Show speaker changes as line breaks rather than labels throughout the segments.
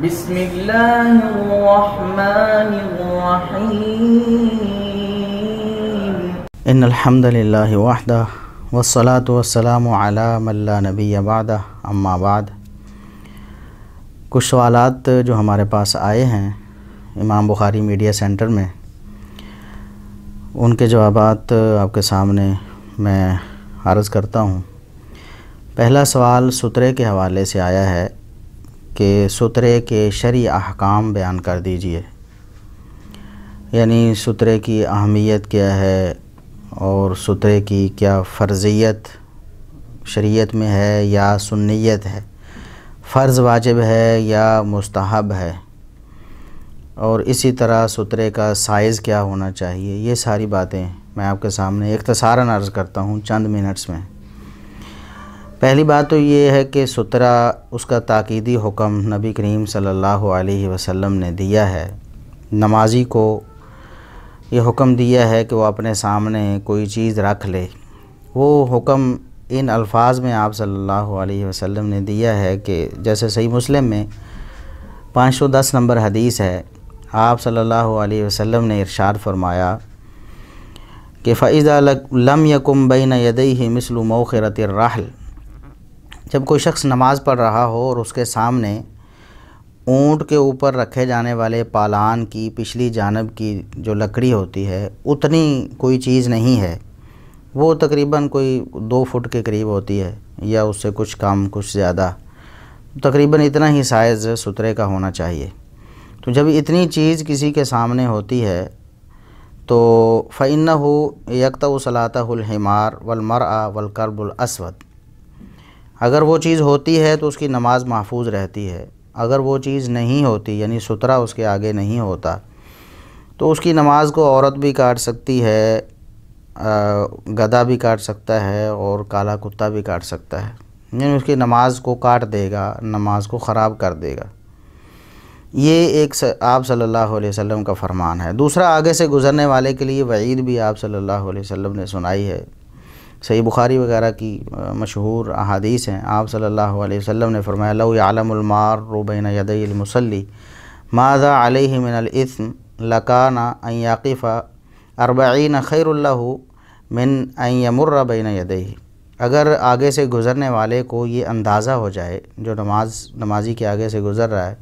بسم اللہ الرحمن الرحیم
ان الحمد للہ وحدہ والصلاة والسلام علی من لا نبی بعدہ اما بعد۔ کچھ سوالات جو ہمارے پاس آئے ہیں امام بخاری میڈیا سینٹر میں، ان کے جوابات آپ کے سامنے میں عرض کرتا ہوں۔ پہلا سوال سترے کے حوالے سے آیا ہے کہ سترے کے شرعی احکام بیان کر دیجئے، یعنی سترے کی اہمیت کیا ہے اور سترے کی کیا فرضیت شریعت میں ہے یا سنیت ہے، فرض واجب ہے یا مستحب ہے، اور اسی طرح سترے کا سائز کیا ہونا چاہیے۔ یہ ساری باتیں میں آپ کے سامنے اختصاراً عرض کرتا ہوں چند منٹس میں۔ پہلی بات تو یہ ہے کہ سترہ اس کا تاکیدی حکم نبی کریم صلی اللہ علیہ وسلم نے دیا ہے۔ نمازی کو یہ حکم دیا ہے کہ وہ اپنے سامنے کوئی چیز رکھ لے۔ وہ حکم ان الفاظ میں آپ صلی اللہ علیہ وسلم نے دیا ہے کہ جیسے صحیح مسلم میں 510 نمبر حدیث ہے، آپ صلی اللہ علیہ وسلم نے ارشاد فرمایا کہ فَإِذَا لَمْ يَكُمْ بَيْنَ يَدَيْهِ مِثْلُ مَوْخِرَةِ الرَّحْلِ، جب کوئی شخص نماز پڑھ رہا ہو اور اس کے سامنے اونٹ کے اوپر رکھے جانے والے پالان کی پچھلی جانب کی جو لکڑی ہوتی ہے اتنی کوئی چیز نہیں ہے، وہ تقریباً کوئی 2 فٹ کے قریب ہوتی ہے یا اس سے کچھ کم کچھ زیادہ، تقریباً اتنا ہی سائز سترے کا ہونا چاہیے۔ تو جب اتنی چیز کسی کے سامنے ہوتی ہے تو فَإِنَّهُ يَقْطَعُ صَلَاتَهُ الْحِمَارُ وَالْمَرْأَ وَالْكَلْبُ الْأَسْوَدُ، اگر وہ چیز ہوتی ہے تو اس کی نماز محفوظ رہتی ہے، اگر وہ چیز نہیں ہوتی یعنی سترہ اس کے آگے نہیں ہوتا تو اس کی نماز کو عورت بھی کاٹ سکتی ہے، گدھا بھی کاٹ سکتا ہے اور کالا کتا بھی کاٹ سکتا ہے، یعنی اس کی نماز کو کاٹ دے گا، نماز کو خراب کر دے گا۔ یہ ایک آپ صلی اللہ علیہ وسلم کا فرمان ہے۔ دوسرا، آگے سے گزرنے والے کے لیے وعید بھی آپ صلی اللہ علیہ وسلم نے سنائی ہے۔ صحیح بخاری وغیرہ کی مشہور احادیث ہیں، آپ صلی اللہ علیہ وسلم نے فرمایا لو یعلم المار بین یدی المصلی ماذا علیہ من الاثم لکان ان یقف 40 خیر له من ان یمر بین یدیہ، اگر آگے سے گزرنے والے کو یہ اندازہ ہو جائے، جو نمازی کے آگے سے گزر رہا ہے،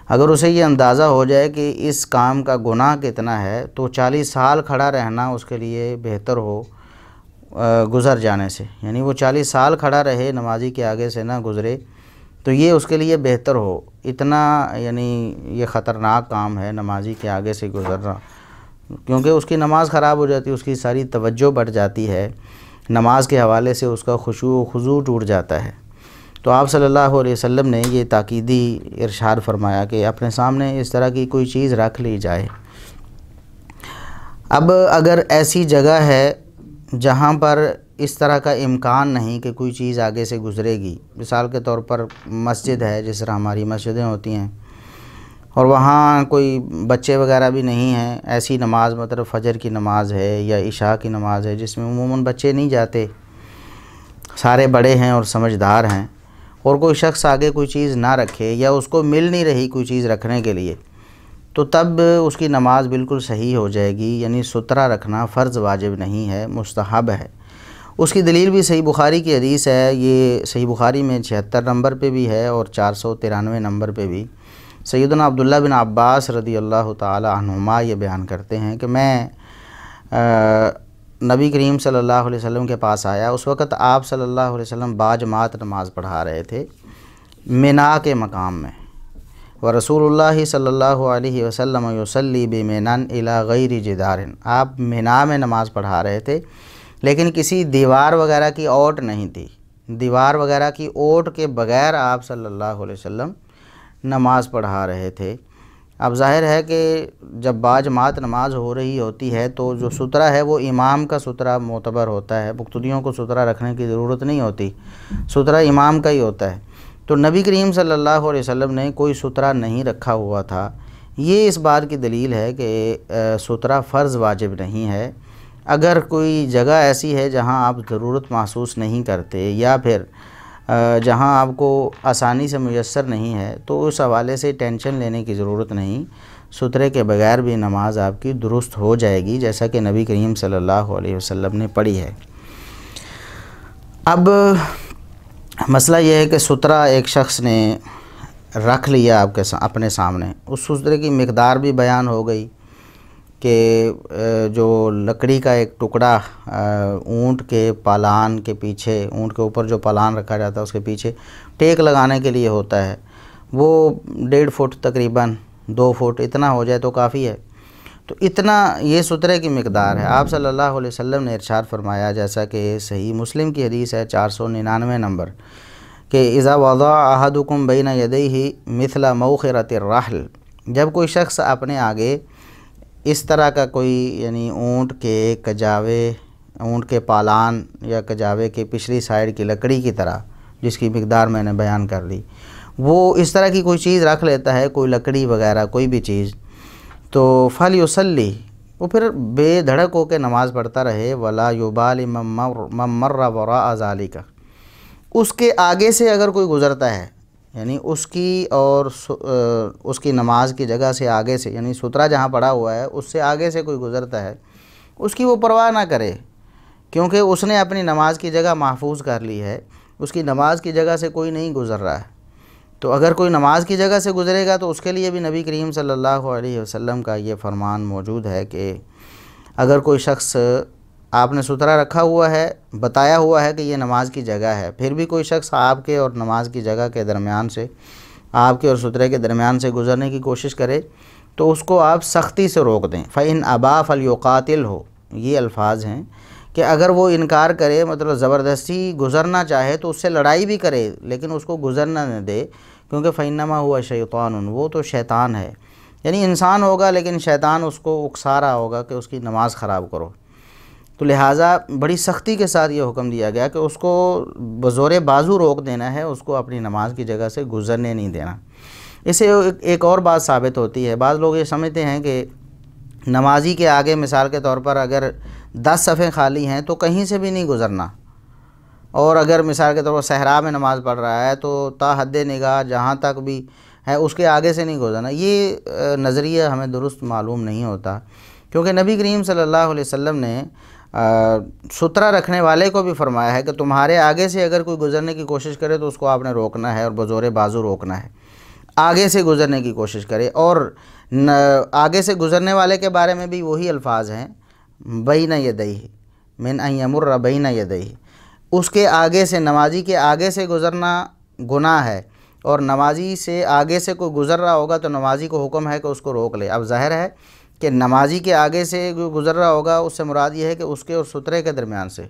اگر اسے یہ اندازہ ہو جائے کہ اس کام کا گناہ کتنا ہے تو 40 سال کھڑا رہنا اس کے لیے بہتر ہو گزر جانے سے، یعنی وہ 40 سال کھڑا رہے نمازی کے آگے سے نہ گزرے تو یہ اس کے لیے بہتر ہو، اتنا یعنی یہ خطرناک کام ہے نمازی کے آگے سے گزرنا، کیونکہ اس کی نماز خراب ہو جاتی ہے، اس کی ساری توجہ بڑھ جاتی ہے، نماز کے حوالے سے اس کا خشوع و خضوع ٹوٹ جاتا ہے۔ تو آپ صلی اللہ علیہ وسلم نے یہ تاکیدی ارشاد فرمایا کہ اپنے سامنے اس طرح کی کوئی چیز رکھ لی جائے۔ اب اگر ایسی جگہ ہے جہاں پر اس طرح کا امکان نہیں کہ کوئی چیز آگے سے گزرے گی، مثال کے طور پر مسجد ہے، جس طرح ہماری مسجدیں ہوتی ہیں، اور وہاں کوئی بچے وغیرہ بھی نہیں ہیں، ایسی نماز مطلب فجر کی نماز ہے یا عشاء کی نماز ہے جس میں عموماً بچے نہیں جاتے، سارے بڑے ہیں اور سمجھدار ہیں، اور کوئی شخص آگے کوئی چیز نہ رکھے یا اس کو مل نہیں رہی کوئی چیز رکھنے کے لیے، تو تب اس کی نماز بالکل صحیح ہو جائے گی، یعنی سترہ رکھنا فرض واجب نہیں ہے، مستحب ہے۔ اس کی دلیل بھی صحیح بخاری کی حدیث ہے، یہ صحیح بخاری میں 76 نمبر پہ بھی ہے اور 493 نمبر پہ بھی۔ سیدنا عبداللہ بن عباس رضی اللہ تعالی عنہما یہ بیان کرتے ہیں کہ میں نبی کریم صلی اللہ علیہ وسلم کے پاس آیا، اس وقت آپ صلی اللہ علیہ وسلم باجماعت نماز پڑھا رہے تھے منا کے مقام میں، ورسول اللہ صلی اللہ علیہ وسلم یصلی بمنی الی غیر جدار، آپ منا میں نماز پڑھا رہے تھے لیکن کسی دیوار وغیرہ کی اوٹ نہیں تھی، دیوار وغیرہ کی اوٹ کے بغیر آپ صلی اللہ علیہ وسلم نماز پڑھا رہے تھے۔ اب ظاہر ہے کہ جب باجماعت نماز ہو رہی ہوتی ہے تو جو سترہ ہے وہ امام کا سترہ معتبر ہوتا ہے، مقتدیوں کو سترہ رکھنے کی ضرورت نہیں ہوتی، سترہ امام کا ہی ہوتا ہے۔ تو نبی کریم صلی اللہ علیہ وسلم نے کوئی سترہ نہیں رکھا ہوا تھا، یہ اس بات کی دلیل ہے کہ سترہ فرض واجب نہیں ہے۔ اگر کوئی جگہ ایسی ہے جہاں آپ ضرورت محسوس نہیں کرتے یا پھر جہاں آپ کو آسانی سے میسر نہیں ہے، تو اس حوالے سے ٹینشن لینے کی ضرورت نہیں، سترے کے بغیر بھی نماز آپ کی درست ہو جائے گی، جیسا کہ نبی کریم صلی اللہ علیہ وسلم نے پڑھی ہے۔ اب مسئلہ یہ ہے کہ سترہ ایک شخص نے رکھ لیا اپنے سامنے، اس سترے کی مقدار بھی بیان ہو گئی کہ جو لکڑی کا ایک ٹکڑا اونٹ کے پالان کے پیچھے، اونٹ کے اوپر جو پالان رکھا جاتا ہے اس کے پیچھے ٹیک لگانے کے لیے ہوتا ہے، وہ 1.5 فٹ تقریباً 2 فٹ اتنا ہو جائے تو کافی ہے، تو اتنا یہ سترے کی مقدار ہے۔ آپ صلی اللہ علیہ وسلم نے ارشاد فرمایا، جیسا کہ صحیح مسلم کی حدیث ہے 499 نمبر، کہ اذا وضع احدکم بین یدیہ مثل موخرۃ الرحل، جب کوئی شخص اپنے آگے اس طرح کا کوئی یعنی اونٹ کے کجاوے، اونٹ کے پالان یا کجاوے کے پچھلی سائیڈ کی لکڑی کی طرح، جس کی مقدار میں نے بیان کر دی، وہ اس طرح کی کوئی چیز رکھ لیتا ہے، کوئی لکڑی وغیرہ کوئی بھی چیز، تو فلیصلی، وہ پھر بے دھڑک ہو کے نماز پڑھتا رہے، ولا یبال من مر وراء ذالک، اس کے آگے سے اگر کوئی گزرتا ہے، یعنی اس کی اور اس کی نماز کی جگہ سے آگے سے، یعنی سترہ جہاں پڑا ہوا ہے اس سے آگے سے کوئی گزرتا ہے، اس کی وہ پرواہ نہ کرے، کیونکہ اس نے اپنی نماز کی جگہ محفوظ کر لی ہے، اس کی نماز کی جگہ سے کوئی نہیں گزر رہا ہے۔ تو اگر کوئی نماز کی جگہ سے گزرے گا تو اس کے لیے بھی نبی کریم صلی اللہ علیہ وسلم کا یہ فرمان موجود ہے کہ اگر کوئی شخص، آپ نے سترہ رکھا ہوا ہے، بتایا ہوا ہے کہ یہ نماز کی جگہ ہے، پھر بھی کوئی شخص آپ کے اور نماز کی جگہ کے درمیان سے، آپ کے اور سترے کے درمیان سے گزرنے کی کوشش کرے تو اس کو آپ سختی سے روک دیں۔ فَإِنْ أَبَى فَلْيُقَاتِلْهُ، یہ الفاظ ہیں کہ اگر وہ انکار کرے، مطلب زبردستی گزرنا چاہے تو اس سے لڑائی بھی کرے لیکن اس کو گزرنا نہ دے، کیونکہ فَإِنَّمَا هُوَ شَيْطَانٌ، وہ تو شیطان ہے، یعنی انسان ہوگا لیکن شیطان اس کو اکسا رہا ہوگا کہ اس کی نماز خراب کرو، تو لہٰذا بڑی سختی کے ساتھ یہ حکم دیا گیا کہ اس کو بزور بازو روک دینا ہے، اس کو اپنی نماز کی جگہ سے گزرنے نہیں دینا۔ اس سے ایک اور بات ثابت ہوتی ہے، بعض لوگ یہ سمجھتے ہیں کہ نمازی کے آگے مثال کے طور پر اگر 10 صفیں خالی ہیں تو کہیں سے بھی نہیں گزرنا، اور اگر مثال کے طور پر صحرا میں نماز پڑھ رہا ہے تو تا حد نگاہ جہاں تک بھی ہے اس کے آگے سے نہیں گزرنا۔ یہ نظریہ ہمیں درست معلوم نہیں ہوتا، کیونکہ نبی کریم صلی اللہ علیہ وسلم نے سترہ رکھنے والے کو بھی فرمایا ہے کہ تمہارے آگے سے اگر کوئی گزرنے کی کوشش کرے تو اس کو آپ نے روکنا ہے اور بزور بازو روکنا ہے، آگے سے گزرنے کی کوشش کرے۔ اور آگے سے گزرنے والے کے بارے میں بھی وہی الفاظ ہیں، بین یدیہ من ان یمر بین یدیہ، اس کے آگے سے، نمازی کے آگے سے گزرنا گناہ ہے، اور نمازی سے آگے سے کوئی گزر رہا ہوگا تو نمازی کو حکم ہے کہ اس کو روک لے۔ اب ظاہر ہے کہ نمازی کے آگے سے گزر رہا ہوگا، اس سے مراد یہ ہے کہ اس کے اور سترے کے درمیان سے،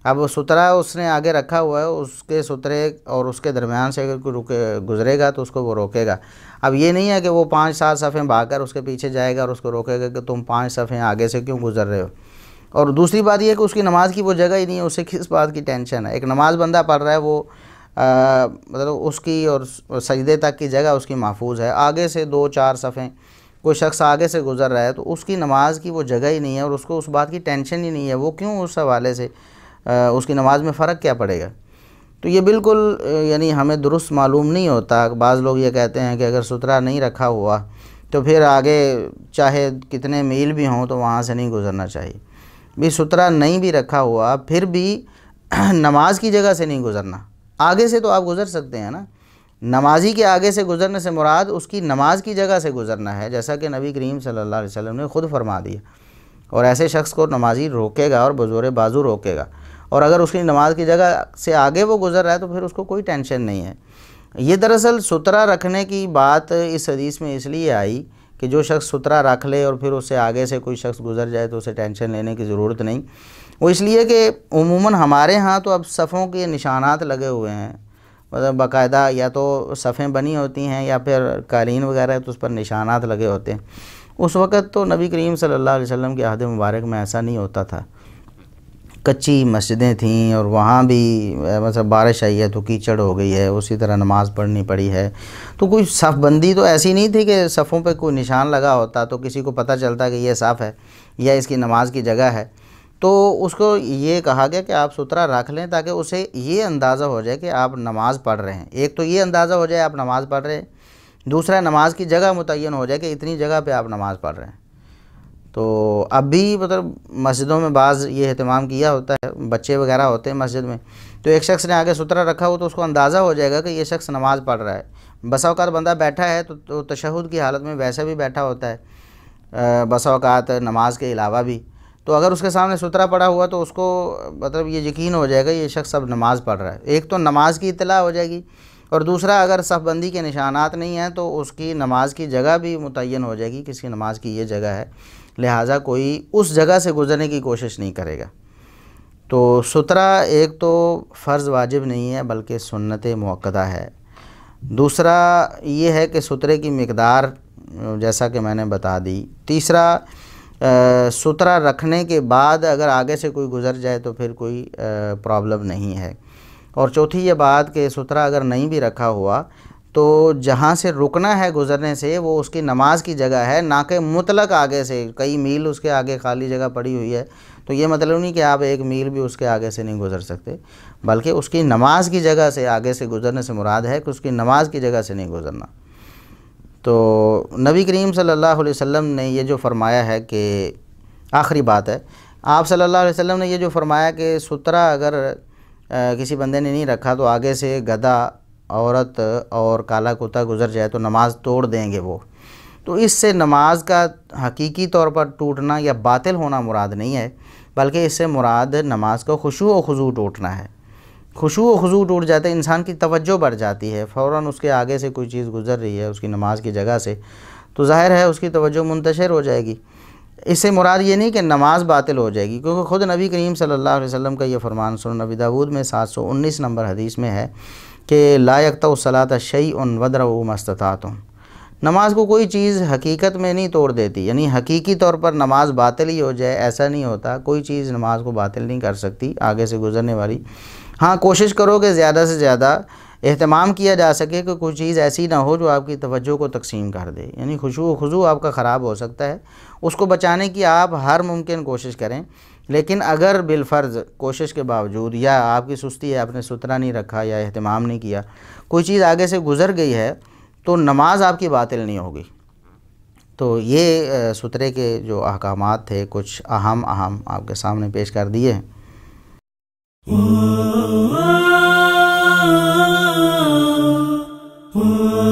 اب وہ سترہ اس نے آگے رکھا ہوا ہے، اس کے سترے اور اس کے درمیان سے اگر کوئی گزرے گا تو اس کو وہ روکے گا۔ اب یہ نہیں ہے کہ وہ 5-7 صفیں بھاگ کر اس کے پیچھے جائے گا اور اس کو روکے گا کہ تم 5 صفیں آگے سے کیوں گزر رہے ہو۔ اور دوسری بات یہ ہے کہ اس کی نماز کی وہ جگہ ہی نہیں ہے، اسے کس بات کی ٹینشن ہے؟ ایک نماز بندہ پڑھ رہا ہے، وہ مطلب اس کی اور سجدے تک کی جگہ اس کی محفوظ ہے، آگے سے 2-4 صفیں کوئی شخص آگے سے گزر رہا ہے تو اس کی نماز کی وہ جگہ ہی نہیں ہے اور اس کو اس بات کی ٹینشن ہی نہیں ہے، وہ کیوں اس حوالے سے اس کی نماز میں فرق کیا پڑے گا؟ تو یہ بالکل یعنی ہمیں درست معلوم نہیں ہوتا۔ بعض لوگ یہ کہتے ہیں کہ اگر سترہ نہیں رکھا ہوا تو پھر آگے چاہے کتنے میل بھی ہوں تو وہاں سے نہیں گزرنا چاہیے۔ بھی سترہ نہیں بھی رکھا ہوا پھر بھی نماز کی جگہ سے نہیں گزرنا، آگے سے تو آپ گزر سکتے ہیں نا، نمازی کے آگے سے گزرنے سے مراد اس کی نماز کی جگہ سے گزرنا ہے، جیسا کہ نبی کریم صلی اللہ علیہ وسلم نے خود فرما دیا، اور ایسے شخص کو نمازی روکے گا اور بزور بازو روکے گا، اور اگر اس کی نماز کی جگہ سے آگے وہ گزر رہا ہے تو پھر اس کو کوئی ٹینشن نہیں ہے۔ یہ دراصل سترہ رکھنے کی بات اس حدیث میں اس لیے آئی کہ جو شخص سترہ رکھ لے اور پھر اس سے آگے سے کوئی شخص گزر جائے تو اسے ٹینشن لینے کی ضرورت نہیں۔ وہ اس لیے کہ عموماً ہمارے ہاں تو اب صفوں کے نشانات لگے ہوئے ہیں، مطلب باقاعدہ یا تو صفیں بنی ہوتی ہیں یا پھر قالین وغیرہ ہے تو اس پر نشانات لگے ہوتے ہیں۔ اس وقت تو نبی کریم صلی اللہ علیہ وسلم کے عہد مبارک میں ایسا نہیں ہوتا تھا، کچی مسجدیں تھیں اور وہاں بھی مطلب بارش آئی ہے تو کیچڑ ہو گئی ہے، اسی طرح نماز پڑھنی پڑی ہے، تو کوئی صف بندی تو ایسی نہیں تھی کہ صفوں پہ کوئی نشان لگا ہوتا تو کسی کو پتہ چلتا کہ یہ صف ہے یا اس کی نماز کی جگہ ہے۔ تو اس کو یہ کہا گیا کہ آپ سترہ رکھ لیں تاکہ اسے یہ اندازہ ہو جائے کہ آپ نماز پڑھ رہے ہیں۔ ایک تو یہ اندازہ ہو جائے آپ نماز پڑھ رہے ہیں، دوسرا نماز کی جگہ متعین ہو جائے کہ اتنی جگہ پہ آپ نماز پڑھ رہے ہیں۔ تو اب بھی مطلب مسجدوں میں بعض یہ اہتمام کیا ہوتا ہے، بچے وغیرہ ہوتے ہیں مسجد میں، تو ایک شخص نے آگے سترہ رکھا ہو تو اس کو اندازہ ہو جائے گا کہ یہ شخص نماز پڑھ رہا ہے۔ بسا اوقات بندہ بیٹھا ہے تو تشہد کی حالت میں ویسے بھی بیٹھا ہوتا ہے، بسا اوقات نماز کے علاوہ بھی، تو اگر اس کے سامنے سترہ پڑا ہوا تو اس کو مطلب یہ یقین ہو جائے گا یہ شخص اب نماز پڑھ رہا ہے۔ ایک تو نماز کی اطلاع ہو جائے گی، اور دوسرا اگر صف بندی کے نشانات نہیں ہیں تو اس کی نماز کی جگہ بھی متعین ہو جائے گی، کس کی نماز کی یہ جگہ ہے، لہٰذا کوئی اس جگہ سے گزرنے کی کوشش نہیں کرے گا۔ تو سترہ ایک تو فرض واجب نہیں ہے بلکہ سنت مؤکدہ ہے۔ دوسرا یہ ہے کہ سترے کی مقدار جیسا کہ میں نے بتا دی۔ تیسرا سترہ رکھنے کے بعد اگر آگے سے کوئی گزر جائے تو پھر کوئی پرابلم نہیں ہے۔ اور چوتھی یہ بات کہ سترہ اگر نہیں بھی رکھا ہوا تو جہاں سے رکنا ہے گزرنے سے وہ اس کی نماز کی جگہ ہے، نہ کہ مطلق آگے سے کئی میل اس کے آگے خالی جگہ پڑی ہوئی ہے، تو یہ مطلب نہیں کہ آپ ایک میل بھی اس کے آگے سے نہیں گزر سکتے، بلکہ اس کی نماز کی جگہ سے آگے سے گزرنے سے مراد ہے کہ اس کی نماز کی جگہ سے نہیں گزرنا۔ تو نبی کریم صلی اللہ علیہ وسلم نے یہ جو فرمایا ہے کہ آخری بات ہے، آپ صلی اللہ علیہ وسلم نے یہ جو فرمایا کہ سترہ اگر کسی بندے نے نہیں رکھا تو آگے سے گدھا، عورت اور کالا کتا گزر جائے تو نماز توڑ دیں گے وہ، تو اس سے نماز کا حقیقی طور پر ٹوٹنا یا باطل ہونا مراد نہیں ہے، بلکہ اس سے مراد نماز کا خشوع و خضوع ٹوٹنا ہے۔ خشوع و خضوع ٹوٹ جاتا ہے، انسان کی توجہ بڑھ جاتی ہے، فوراً اس کے آگے سے کوئی چیز گزر رہی ہے اس کی نماز کی جگہ سے، تو ظاہر ہے اس کی توجہ منتشر ہو جائے گی۔ اس سے مراد یہ نہیں کہ نماز باطل ہو جائے گی، کیونکہ خود نبی کریم صلی اللہ علیہ وسلم کا یہ فرمان سنن ابی داؤد میں 719 نمبر حدیث میں ہے کہ لا یقطع الصلاۃ شیء وادرؤوا ما استطعتم، نماز کو کوئی چیز حقیقت میں نہیں توڑ دیتی، یعنی حقیقی طور پر نماز باطل ہی ہو جائے ایسا نہیں ہوتا، کوئی چیز نماز کو باطل نہیں کر سکتی آگے سے گزرنے والی۔ ہاں کوشش کرو کہ زیادہ سے زیادہ اہتمام کیا جا سکے کہ کوئی چیز ایسی نہ ہو جو آپ کی توجہ کو تقسیم کر دے، یعنی خشوع و خضوع آپ کا خراب ہو سکتا ہے، اس کو بچانے کی آپ ہر ممکن کوشش کریں۔ لیکن اگر بالفرض کوشش کے باوجود یا آپ کی سستی ہے، آپ نے سترہ نہیں رکھا یا اہتمام نہیں کیا، کوئی چیز آگے سے گزر گئی ہے تو نماز آپ کی باطل نہیں ہوگی۔ تو یہ سترے کے جو احکامات تھے کچھ اہم آپ کے سامنے پیش کر دیے ہیں۔
Oh